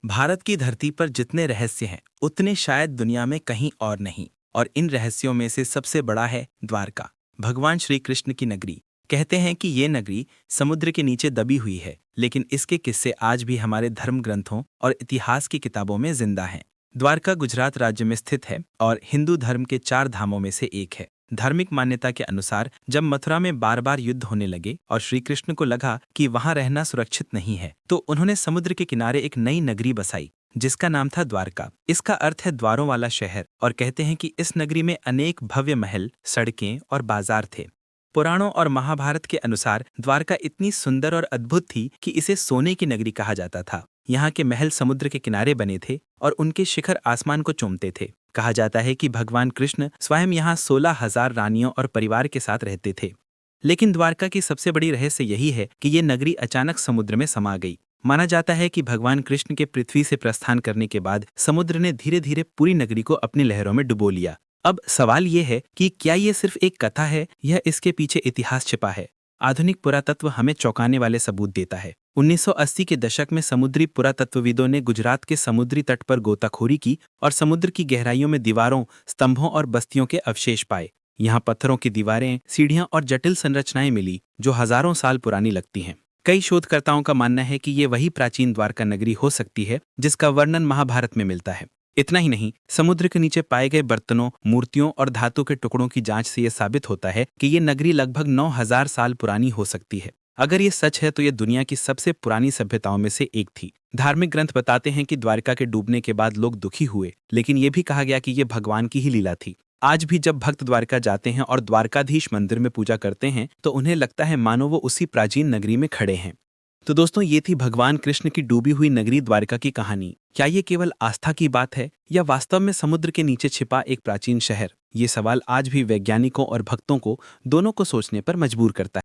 भारत की धरती पर जितने रहस्य हैं उतने शायद दुनिया में कहीं और नहीं। और इन रहस्यों में से सबसे बड़ा है द्वारका, भगवान श्री कृष्ण की नगरी। कहते हैं कि ये नगरी समुद्र के नीचे दबी हुई है, लेकिन इसके किस्से आज भी हमारे धर्म ग्रंथों और इतिहास की किताबों में जिंदा हैं। द्वारका गुजरात राज्य में स्थित है और हिंदू धर्म के 4 धामों में से एक है। धार्मिक मान्यता के अनुसार जब मथुरा में बार बार युद्ध होने लगे और श्री कृष्ण को लगा कि वहां रहना सुरक्षित नहीं है, तो उन्होंने समुद्र के किनारे एक नई नगरी बसाई जिसका नाम था द्वारका। इसका अर्थ है द्वारों वाला शहर, और कहते हैं कि इस नगरी में अनेक भव्य महल, सड़कें और बाजार थे। पुराणों और महाभारत के अनुसार द्वारका इतनी सुंदर और अद्भुत थी कि इसे सोने की नगरी कहा जाता था। यहाँ के महल समुद्र के किनारे बने थे और उनके शिखर आसमान को चूमते थे। कहा जाता है कि भगवान कृष्ण स्वयं यहाँ 16,000 रानियों और परिवार के साथ रहते थे। लेकिन द्वारका की सबसे बड़ी रहस्य यही है कि ये नगरी अचानक समुद्र में समा गई। माना जाता है कि भगवान कृष्ण के पृथ्वी से प्रस्थान करने के बाद समुद्र ने धीरे धीरे पूरी नगरी को अपनी लहरों में डुबो लिया। अब सवाल ये है कि क्या ये सिर्फ एक कथा है या इसके पीछे इतिहास छिपा है। आधुनिक पुरातत्व हमें चौंकाने वाले सबूत देता है। 1980 के दशक में समुद्री पुरातत्वविदों ने गुजरात के समुद्री तट पर गोताखोरी की और समुद्र की गहराइयों में दीवारों, स्तंभों और बस्तियों के अवशेष पाए। यहाँ पत्थरों की दीवारें, सीढ़ियां और जटिल संरचनाएं मिली जो हजारों साल पुरानी लगती हैं। कई शोधकर्ताओं का मानना है कि ये वही प्राचीन द्वारका नगरी हो सकती है जिसका वर्णन महाभारत में मिलता है। इतना ही नहीं, समुद्र के नीचे पाए गए बर्तनों, मूर्तियों और धातु के टुकड़ों की जांच से यह साबित होता है कि ये नगरी लगभग 9,000 साल पुरानी हो सकती है। अगर ये सच है तो ये दुनिया की सबसे पुरानी सभ्यताओं में से एक थी। धार्मिक ग्रंथ बताते हैं कि द्वारका के डूबने के बाद लोग दुखी हुए, लेकिन ये भी कहा गया कि ये भगवान की ही लीला थी। आज भी जब भक्त द्वारका जाते हैं और द्वारकाधीश मंदिर में पूजा करते हैं तो उन्हें लगता है मानो वो उसी प्राचीन नगरी में खड़े हैं। तो दोस्तों, ये थी भगवान कृष्ण की डूबी हुई नगरी द्वारका की कहानी। क्या ये केवल आस्था की बात है या वास्तव में समुद्र के नीचे छिपा एक प्राचीन शहर? ये सवाल आज भी वैज्ञानिकों और भक्तों को दोनों को सोचने पर मजबूर करता है।